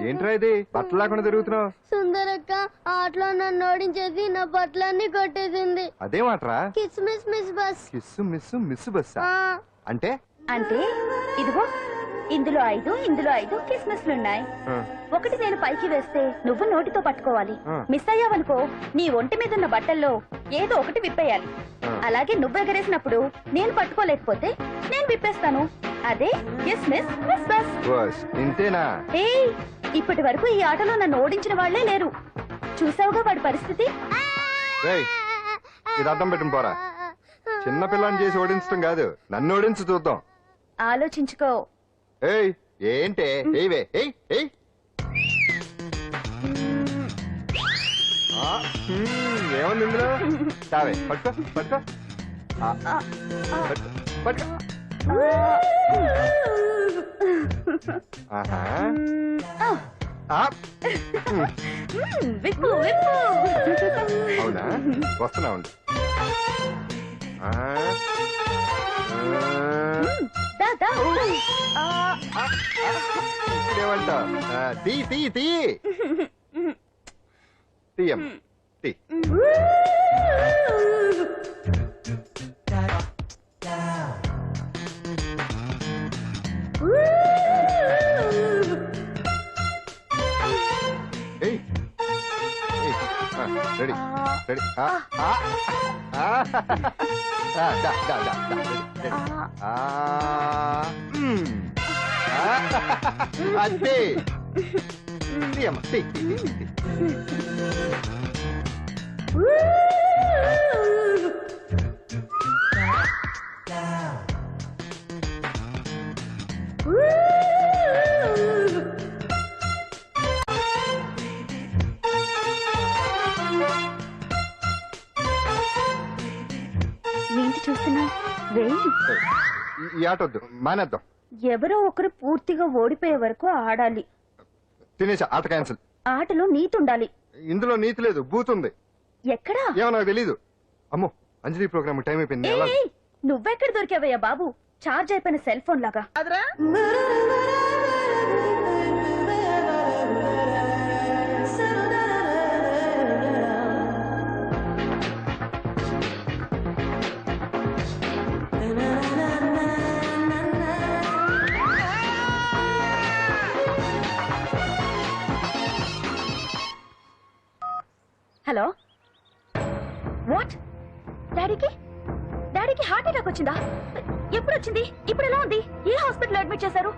ఏంట్రా ఇది బట్టలు లేకుండా తిరుగుతున్నావు? సుందరక్క ఆటలో నన్ను ఓడించేసి నా బట్టలన్నీ కొట్టేసింది. అదేమాట్రా? Kiss miss miss bus. Kiss miss miss bus అంటే? అంటే ఇదిగో ఇందులో 5 కిస్మిస్లున్నాయి. ఒకటి నేను పైకి వేస్తే నువ్వు నోటితో పట్టుకోవాలి. మిస్ అయ్యావనుకో నీ ఒంటి మీద ఉన్న బట్టల్లో ఏదో ఒకటి విప్పేయాలి. అలాగే నువ్వు ఎగరేసినప్పుడు నేను పట్టుకోలేకపోతే నేను విప్పేస్తాను. అదే కిస్మిస్ మిస్ బస్. ఇంతేనా? ఏయ్, ఇప్పటి వరకు ఈ ఆటలో నన్ను ఓడించిన వాళ్లే లేరు. చూసావుగా వాడి పరిస్థితి. ఇది అర్థం పెట్టిన పోరా. చిన్న పిల్లని చేసి ఓడించడం కాదు, నన్ను ఓడించి చూద్దాం. ఆలోచించుకో. ఏయ్ ఏంటే? ఏవే ఏయ్ ఏయ్ ఏముంది ఇందులో? తావే పట్టుకో పట్టుకో పట్టుకో. విప్పు విప్పు. అవునా? వస్తున్నా ఉండు. ఇదేమంటా? తీ తీ తీ తీయం తీ. Ready ready. అదే తీయమ్మ తీ. ఏంటి చూస్తున్నా? ఈ ఆట వద్దు, మానేద్దాం. ఎవరో ఒకరు పూర్తిగా ఓడిపోయే వరకు ఆడాలి. తినేసా, ఆట క్యాన్సిల్. ఆటలో నీతి ఉండాలి. ఇందులో నీతి లేదు, బూత్ ఉంది. ఎక్కడా? ఏమో నాకు తెలీదు. అమ్మో, అంజలి ప్రోగ్రామ్ టైం అయిపోయింది. నువ్వెక్కడ దొరికావయ్యా బాబు? చార్జ్ అయిపోయిన సెల్ ఫోన్ లాగా. Hello, what? డాడీకి హార్ట్ అటాక్ వచ్చిందా? ఎప్పుడు వచ్చింది? ఇప్పుడు ఎలా ఉంది? ఏ హాస్పిటల్ అడ్మిట్ చేశారు?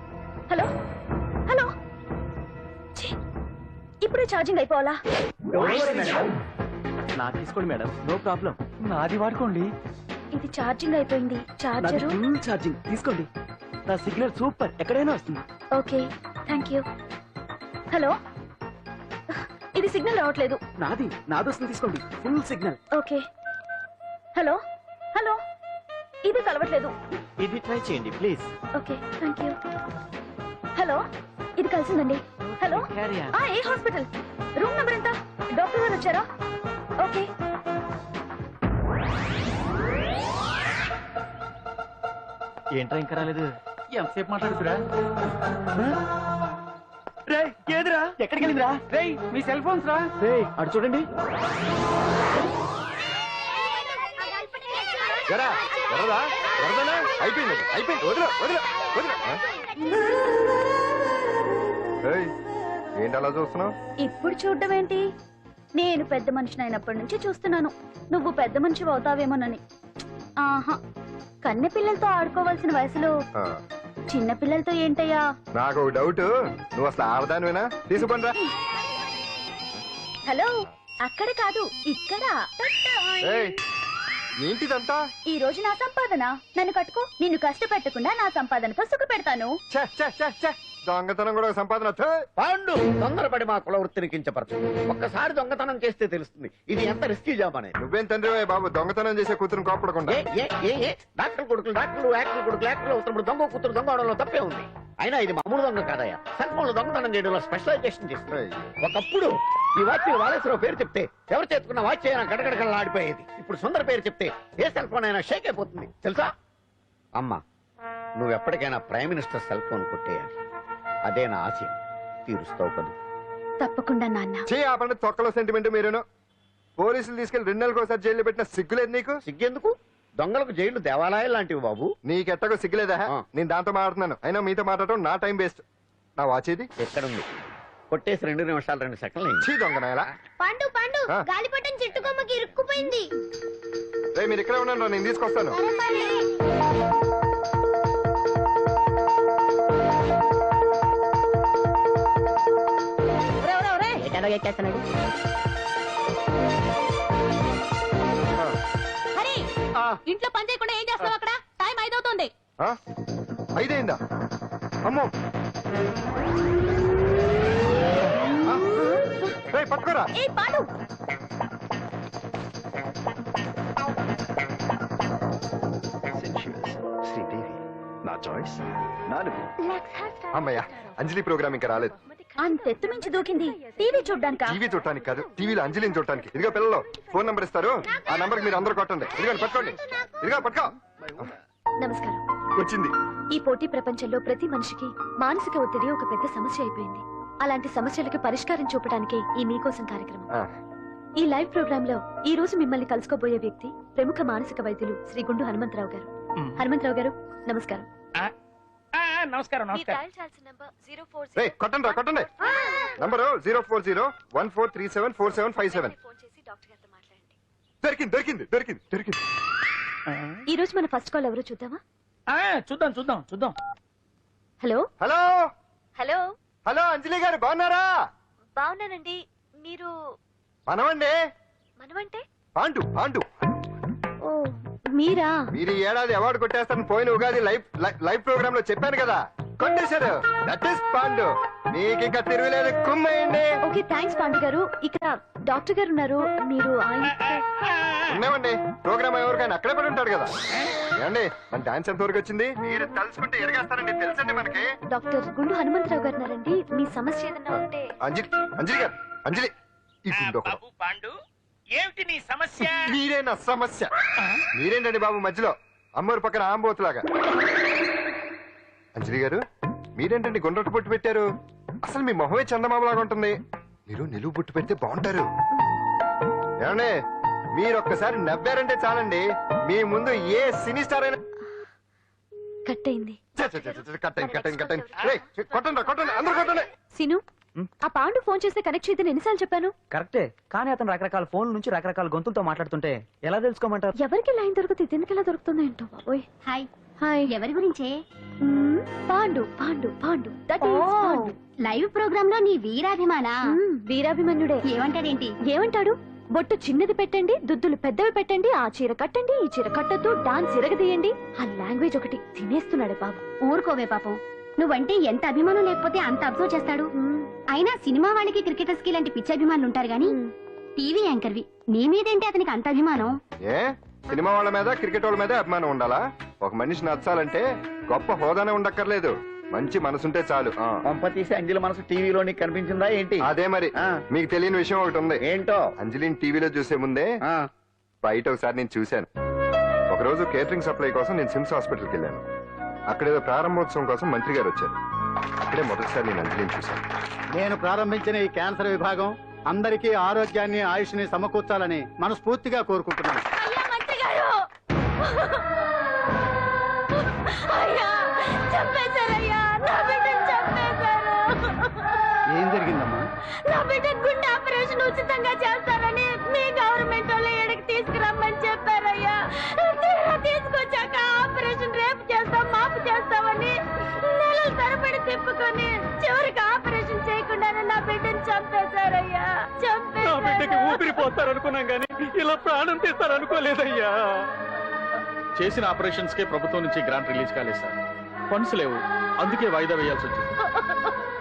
హలో హలో, ఇప్పుడే ఛార్జింగ్ అయిపోవాలా? నాకు తీసుకోండి మేడం, నో ప్రాబ్లం. నాది వాడుకోండి. ఇది ఛార్జింగ్ అయిపోయింది. చార్జరు ఛార్జింగ్ తీసుకోండి. నా సిగ్నల్ సూపర్, ఎక్కడైనా వస్తుంది. Okay, thank you. హలో, ఇది సిగ్నల్ రావట్లేదు. నాది వస్తుంది, తీసుకోండి. Full signal. Okay. Hello hello, ఇది కలవట్లేదు. ఇది ట్రై చేయండి please. Okay, thank you. Hello, ఇది కలిసిందండి. హలో, ఏ హాస్పిటల్? రూమ్ నెంబర్ ఎంత? డాక్టర్ గారు వచ్చారా? ఓకే. ఏంట్రా ఇంకా రాలేదు? ఎంతసేపు మాట్లాడుతురా? రే ఏదిరా? ఎక్కడికి వెళ్ళిందిరా? రే మీ సెల్ ఫోన్స్ రా. రే అటు చూడండి. అయిపోయింది అయిపోయింది, వదిలే వదిలే వదిలే. ఏంటి అలా చూస్తున్నావు? ఇప్పుడు చూడ్డం ఏంటి? నేను పెద్ద మనిషిని అయినప్పటి నుంచి చూస్తున్నాను. నువ్వు పెద్ద మనిషి అవుతావేమోనని. ఆహా, కన్నె పిల్లలతో ఆడుకోవాల్సిన వయసులో చిన్న పిల్లలతో ఏంటయ్యా? నాకు డౌట్, నువ్వు అసలు ఆడదానివేనా? తీసుకుంటా. హలో, అక్కడ కాదు ఇక్కడ. ఏంటిదంతా? ఈ రోజు నా సంపాదన. నన్ను కట్టుకో. నిన్ను కష్టపెట్టకుండా నా సంపాదనతో సుఖ పెడతాను. దొంగతనం కూడా సంపాదన. పాండు, తొందరపడి మా కుల వృత్తిని కించపరచు. ఒక్కసారి దొంగతనం చేస్తే తెలుస్తుంది ఇది ఎంత రిస్కీ జాబ్ అనేది. నువ్వేం తండ్రివే బాబు, దొంగతనం చేసే కూతురు కోపడకుండా. డాక్టర్ కొడుకులు డాక్టర్లు, యాక్టర్ కొడుకులు యాక్టర్లు అవుతున్నప్పుడు దొంగ కూతురు దొంగ అవడంలో తప్పే ఉంది. అయినా ఇది మామూలు దొంగ కాదయ్యా. సెల్ ఫోన్ లో దొంగతనం చేయడంలో స్పెషలైజేషన్ చేస్తుంది. ఒకప్పుడు ఈ వాచ్ వాలేశ్వరరావు పేరు చెప్తే ఎవరు చేతుకున్న వాచ్ అయినా గడగడగడలా ఆడిపోయేది. ఇప్పుడు సుందర పేరు చెప్తే ఏ సెల్ ఫోన్ అయినా షేక్ అయిపోతుంది తెలుసా? అమ్మా, నువ్వు ఎప్పటికైనా ప్రైమ్ మినిస్టర్ సెల్ ఫోన్ కొట్టేయాలి. అదే నా ఆశయం. తీరుస్తావు కదా? తప్పకుండా నాన్న. చే ఆ పండుగ తొక్కలో సెంటిమెంట్ మీరును. పోలీసులు తీసుకెళ్లి 2 నెలలకు ఒకసారి జైల్లో పెట్టిన సిగ్గులేదు నీకు? సిగ్గెందుకు? దొంగలకు జైలు దేవాలయాలు లాంటివి బాబు. నీకెట్టగో సిగ్గులేదా? నేను దాంతో మాట్లాడుతున్నాను, అయినా మీతో మాట్లాడటం నా టైం వేస్ట్. నా వాచ్ ఇది ఎక్కడుంది? కొట్టేసి 2 నిమిషాలు 2 సెకండ్లు అయింది. చీ దొంగ నాయలా. పండు పండు ఆ. గాలిపటం చెట్టు కొమ్మకి ఇరుక్కుపోయింది. రే మీరు ఇక్కడే ఉన్నాను రా, నేను తీసుకొస్తాను. ఎక్కేస్తున్నాడు. హరి, ఇంట్లో పని చేయకుండా ఏం చేస్తావు అక్కడ? టైం 5 అవుతుంది. 5 అయిందా? అమ్మో రేయ్, పట్టుకోరా. ఏ పాడు. శ్రీదేవి నా చాయిస్ 4. అమ్మయ్యా, అంజలి ప్రోగ్రామ్ ఇంకా రాలేదు. అంతెత్తు మించి దూకింది. టీవీ చూడ్డానికా? టీవీ చూడటానికి కాదు, టీవీలో అంజలిని చూడటానికి. ఇదిగో పిల్లలు, ఫోన్ నంబర్ ఇస్తారు, ఆ నంబర్ మీరు అందరూ కొట్టండి. ఇదిగోండి పట్టుకోండి. ఇదిగో పట్టుకో. నమస్కారం. వచ్చింది. ఈ పోటీ ప్రపంచంలో ప్రతి మనిషికి మానసిక ఒత్తిడి ఒక పెద్ద సమస్య అయిపోయింది. అలాంటి సమస్యలకు పరిష్కారం చూపడానికే ఈ మీకోసం కార్యక్రమం. ఆ, ఈ లైవ్ ప్రోగ్రామ్ లో ఈ రోజు మిమ్మల్ని కలుసుకోబోయే వ్యక్తి ప్రముఖ మానసిక వైద్యులు శ్రీ గుండు హనుమంతరావు గారు. హనుమంతరావు గారు నమస్కారం. నమస్కారం. రేయ్, కొట్టండి రా, కొట్టండి. నంబరు 04014374757. దొరికింది దొరికింది దొరికింది దొరికింది. ఈ రోజు మన ఫస్ట్ కాల్ ఎవరో చూద్దామా? చూద్దాం. హలో హలో హలో హలో, అంజలి గారు బాగున్నారా? బాగున్నానండి. మీరు మనమండి. మనమంటే? పాండు పాండు. ఓ మీరా? మీరు ఈ ఏడాది అవార్డు కొట్టేస్తారని పోయిన ఉగాది లైవ్ ప్రోగ్రామ్ లో చెప్పాను కదా, కొట్టేశారు. That is Pandu. మీకు ఇంకా తిరుగులేదు, కుమ్మేయండి. ఓకే థ్యాంక్స్ పాండు గారు. ఇక్కడ డాక్టర్ గారు ఉన్నారు, మీరు ఆయన. ఉన్నామండి, ప్రోగ్రామ్ ఎవరికైనా అక్కడే పడి ఉంటాడు కదా. ఏమండి, మన డాన్స్ ఎంత వరకు వచ్చింది? మీరు తలుచుకుంటే ఎరగేస్తారండి, తెలుసండి మనకి. డాక్టర్ గుండు హనుమంతరావు గారు ఉన్నారండి. మీ సమస్య ఏదన్నా ఉంటే. అంజలి అంజలి గారు, అంజలి ఈ గుండు ఒకడు. పాండు, ఏమిటి నీ సమస్య? మీరే నా సమస్య. మీరేంటండి బాబు మధ్యలో అమ్మోరు పక్కన ఆంబోతులాగా? అంజలి గారు, మీరేంటండి గుండ్రటి బొట్టు పెట్టారు? అసలు మీ మొహమే చందమామలాగా ఉంటుంది. మీరు నిలువు బొట్టు పెడితే బాగుంటారు. ఏమండి, మీరు ఒక్కసారి నవ్వారంటే చాలండి, మీ ముందు ఏ సినీ స్టార్ అయినా కట్ అయింది. కొట్టండి కొట్టండి, అందరూ కొట్టండి. సిను, ఆ పాండు ఫోన్ చేస్తే కనెక్ట్ చేయదని ఎన్నిసార్లు చెప్పాను? కరెక్టే, కానీ అతను రకరకాల ఫోన్ నుంచి రకరకాల గొంతులతో మాట్లాడుతుంటే ఎలా తెలుసుకోమంటారు? ఎవరికి లైన్ దొరుకుతుంది, దీనికి ఎలా దొరుకుతుందో ఏంటో బాబోయ్. Hi hi. ఎవరి గురించే? Pandu Pandu Pandu. That is Pandu. Live programme లో నీ వీరాభిమానా? వీరాభిమన్యుడే. ఏమంటాడేంటి? ఏమంటాడు? బొట్టు చిన్నది పెట్టండి, దుద్దులు పెద్దవి పెట్టండి, ఆ చీర కట్టండి, ఈ చీర కట్టద్దు, డాన్స్ ఇరగదీయండి. ఆ లాంగ్వేజ్ ఒకటి తినేస్తున్నాడు బాబు. ఊరుకోవే పాపం, నువ్వంటే ఎంత అభిమానం లేకపోతే అంత అబ్జర్వ్ చేస్తాడు. అయినా సినిమా వాళ్ళకి క్రికెటర్స్ కి ఇలాంటి పిచ్చి అభిమానులు ఉంటారు గానీ టీవీ యాంకర్వి నీ మీదేంటి అతనికి అంత అభిమానం? ఏ సినిమా వాళ్ళ మీద క్రికెట్ వాళ్ళ మీద అభిమానం ఉండాలా? ఒక మనిషి నచ్చాలంటే గొప్ప హోదానే ఉండక్కర్లేదు, మంచి మనసుంటే చాలు. పంప తీసి అంజలి మనసు టీవీలో నీకు కనిపించిందా ఏంటి? అదే మరి. మీకు తెలియని విషయం ఒకటి ఉంది. ఏంటో? అంజలిని టీవీలో చూసే ముందే బయట ఒకసారి నేను చూశాను. ఒకరోజు కేటరింగ్ సప్లై కోసం నేను సిమ్స్ హాస్పిటల్కి వెళ్ళాను. అక్కడేదో ప్రారంభోత్సవం కోసం మంత్రి గారు వచ్చారు. అక్కడే మొదటిసారి నేను అంజలిని చూశాను. నేను ప్రారంభించిన ఈ క్యాన్సర్ విభాగం అందరికీ ఆరోగ్యాన్ని ఆయుష్ని సమకూర్చాలని మనస్ఫూర్తిగా కోరుకుంటున్నాను. ఏం జరిగిందమ్మా? నా బిడ్డ గుండె ఆపరేషన్ ఉచితంగా చేస్తారని మీ గవర్నమెంట్ వాళ్ళు ఎడకి తీసుకురమ్మని చెప్పారయ్యా. తీసుకొచ్చాక ఆపరేషన్ రేపు చేస్తాం మాపు చేస్తామని నెలలు తరబడి తిప్పుకొని చివరికి ఆపరేషన్ చేయకుండానే నా బిడ్డను చంపేశారయ్యా. ఊపిరిపోతారనుకున్నాం గానీ ఇలా ప్రాణం తీస్తారనుకోలేదయ్యా. చేసిన ఆపరేషన్స్ కే ప్రభుత్వం నుంచి గ్రాంట్ రిలీజ్ కాలేదు సార్. ఫండ్స్ లేవు, అందుకే వాయిదా వేయాల్సి వచ్చింది.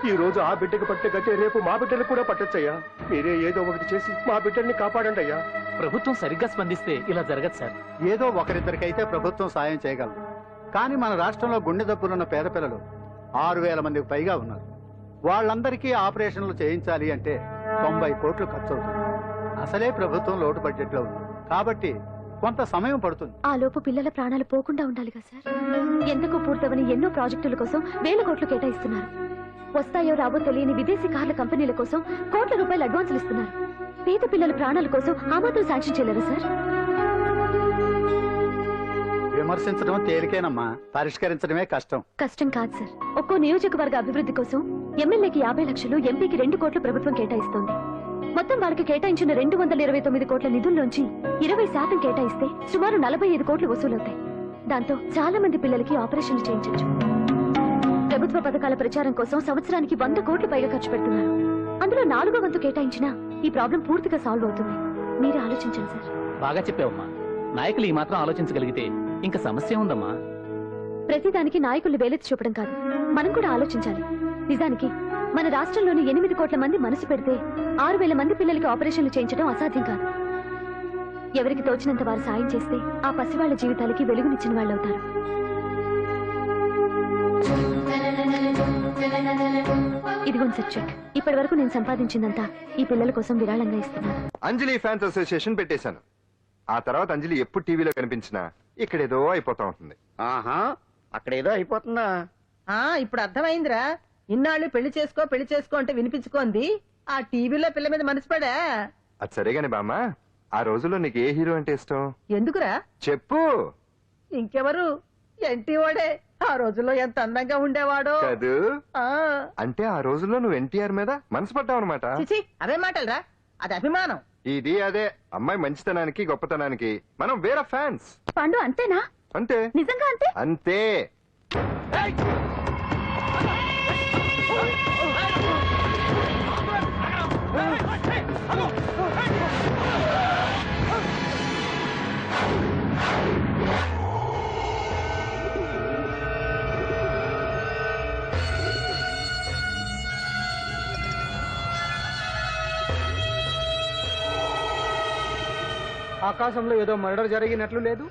ఈ రోజు ఆ బిడ్డకు పట్టే గట్టే రేపు మా బిడ్డలకు కూడా పట్టొచ్చయ్యా. మీరే ఏదో ఒకటి చేసి మా బిడ్డల్ని కాపాడండి అయ్యా. ప్రభుత్వం సరిగ్గా స్పందిస్తే ఇలా జరగదు సార్. ఏదో ఒకరిద్దరికైతే ప్రభుత్వం సాయం చేయగలదు, కానీ మన రాష్ట్రంలో గుండె జబ్బులున్న పేద పిల్లలు 6,000 మందికి పైగా ఉన్నారు. వాళ్ళందరికీ ఆపరేషన్లు చేయించాలి అంటే 90 కోట్లు ఖర్చు అవుతుంది. అసలే ప్రభుత్వం లోటు బడ్జెట్ లో ఉంది కాబట్టి కొంత సమయం పడుతుంది. ఆ లోపు పిల్లల ప్రాణాలు పోకుండా ఉండాలిగా సార్. ఎందుకు పూర్తవని ఎన్నో ప్రాజెక్టుల కోసం 1,000 కోట్లు కేటాయిస్తున్నారు. వస్తాయో రావో తెలియని విదేశీ కార్ల కంపెనీల కోసం కోట్ల రూపాయలు అడ్వాన్సులు ఇస్తున్నారు. పేద పిల్లల ప్రాణాల కోసం ఆ మాత్రం శాంక్షన్ చేయలేరు సార్? విమర్శించడం తేలికేనమ్మా, పరిష్కరించడమే కష్టం. కష్టం కాదు సార్. ఒక్కో నియోజకవర్గ అభివృద్ధి కోసం ఎమ్మెల్యేకి 50 లక్షలు, ఎంపీకి 2 కోట్లు ప్రభుత్వం కేటాయిస్తోంది. మొత్తం వాళ్ళకి కేటాయించిన 229 కోట్ల నిధుల్లోంచి 20% కేటాయిస్తే సుమారు 45 కోట్లు వసూలవుతాయి. దాంతో చాలా మంది పిల్లలకి ఆపరేషన్లు చేయించవచ్చు. ప్రభుత్వ పథకాల ప్రచారం కోసం సంవత్సరానికి 100 కోట్లు పైగా ఖర్చు పెడుతున్నారు. అందులో 4వ వంతు కేటాయించినా ఈ ప్రాబ్లం పూర్తిగా సాల్వ్ అవుతుంది. మీరే ఆలోచించండి సార్. బాగా చెప్పావమ్మా. నాయకులు ఈ మాత్రం ఆలోచించగలిగితే ఇంకా సమస్య ఉందమ్మా. ప్రతిదానికి నాయకులు వేలెత్తి చూపడం కాదు, మనం కూడా ఆలోచించాలి. నిజానికి మన రాష్ట్రంలోని 8 కోట్ల మంది మనసు పెడితే 6,000 మంది పిల్లలకి ఆపరేషన్లు చేయించడం అసాధ్యం కాదు. ఎవరికి తోచినంత వారు సాయం చేస్తే ఆ పసివాళ్ల జీవితాలకి వెలుగునిచ్చిన వాళ్ళు అవుతారు. ఇదిగోండి సార్ చెక్. ఇప్పటి వరకు నేను సంపాదించిందంతా ఈ పిల్లల కోసం విరాళంగా ఇస్తున్నాను. అంజలి ఫ్యాన్స్ అసోసియేషన్ పెట్టేశాను. ఆ తర్వాత అంజలి ఎప్పుడు టీవీలో కనిపించినా ఇక్కడేదో అయిపోతా ఉంటుంది. ఆహా, అక్కడేదో అయిపోతుందా? ఇప్పుడు అర్థమైందిరా. ఇన్నాళ్ళు పెళ్లి చేసుకో అంటే వినిపించుకోంది ఆ టీవీలో పిల్ల మీద మనసు పడా. అది సరేగాని బామ్మ, ఆ రోజుల్లో నీకు ఏ హీరో అంటే ఇష్టం? ఎందుకురా? చెప్పు. ఇంకెవరు? ఎన్టీవాడే. ఆ రోజుల్లో ఎంత అందంగా ఉండేవాడో కాదు. అంటే ఆ రోజుల్లో నువ్వు ఎన్టీఆర్ మీద మనసు పడ్డావు అనమాట. చిచి, అవే మాటలరా, అది అభిమానం. ఇది అదే అమ్మాయి మంచితనానికి గొప్పతనానికి మనం వేరే ఫ్యాన్స్. పండు అంతేనా? అంతే. నిజంగా అంతే? అంతే. ఆకాశంలో ఏదో మర్డర్ జరిగినట్లు లేదు.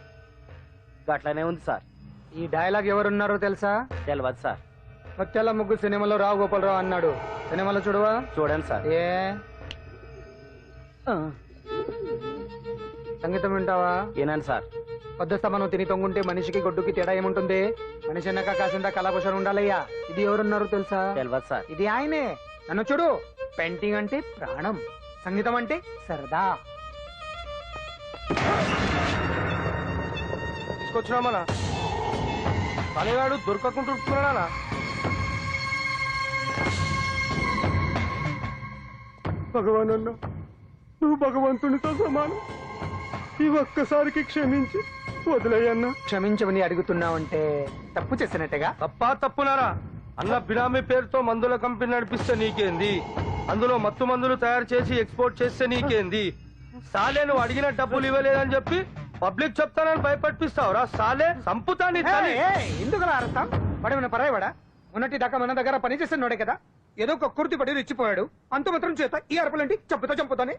అట్లానే ఉంది సార్. ఈ డైలాగ్ ఎవరున్నారో తెలుసా? తెలియదు సార్. ముత్యాల ముగ్గు సినిమాలో రావు గోపాలరావు అన్నాడు. సినిమాలో చూడవా? చూడండి సార్. ఏ సంగీతం వింటావా? ఏనండి సార్. పొద్దుస్తా మనం తిని తొంగుంటే మనిషికి గొడ్డుకి తేడా ఏముంటుంది? మనిషి అన్నాక కాసింత కళాభూషణం ఉండాలయ్యా. ఇది ఎవరున్నారో తెలుసా? తెలియదు సార్. ఇది ఆయనే. నన్ను చూడు. పెయింటింగ్ అంటే ప్రాణం, సంగీతం అంటే సరదా. తీసుకొచ్చినామనా పనివాడు దొరకకుంటున్నానా? భగవాన్ అన్న, నువ్వు భగవంతునితో సమానం. ఈ ఒక్కసారికి క్షమించి వదిలేయన్నా. క్షమించమని అడుగుతున్నావంటే తప్పు చేసినట్టుగా. తప్పునారా? అన్న బినామీ పేరుతో మందుల కంపెనీ నడిపిస్తే నీకేంది? అందులో మత్తు మందులు తయారు చేసి ఎక్స్పోర్ట్ చేస్తే నీకేంది? సాలే నువ్వు అడిగిన డబ్బులు ఇవ్వలేదని చెప్పి పబ్లిక్ చెప్తానని భయపడిపిస్తావురా? సాలే సంపుతాని. ఎందుకు అర్థం? వాడేమైనా పరాయవాడా? ఉన్నట్టి దాకా మన దగ్గర పని చేస్తున్నాడే కదా. ఏదో ఒక కుర్తి పడి రెచ్చిపోయాడు. అంత మాత్రం చేత ఈ అరపలేంటి? చంపుతానే.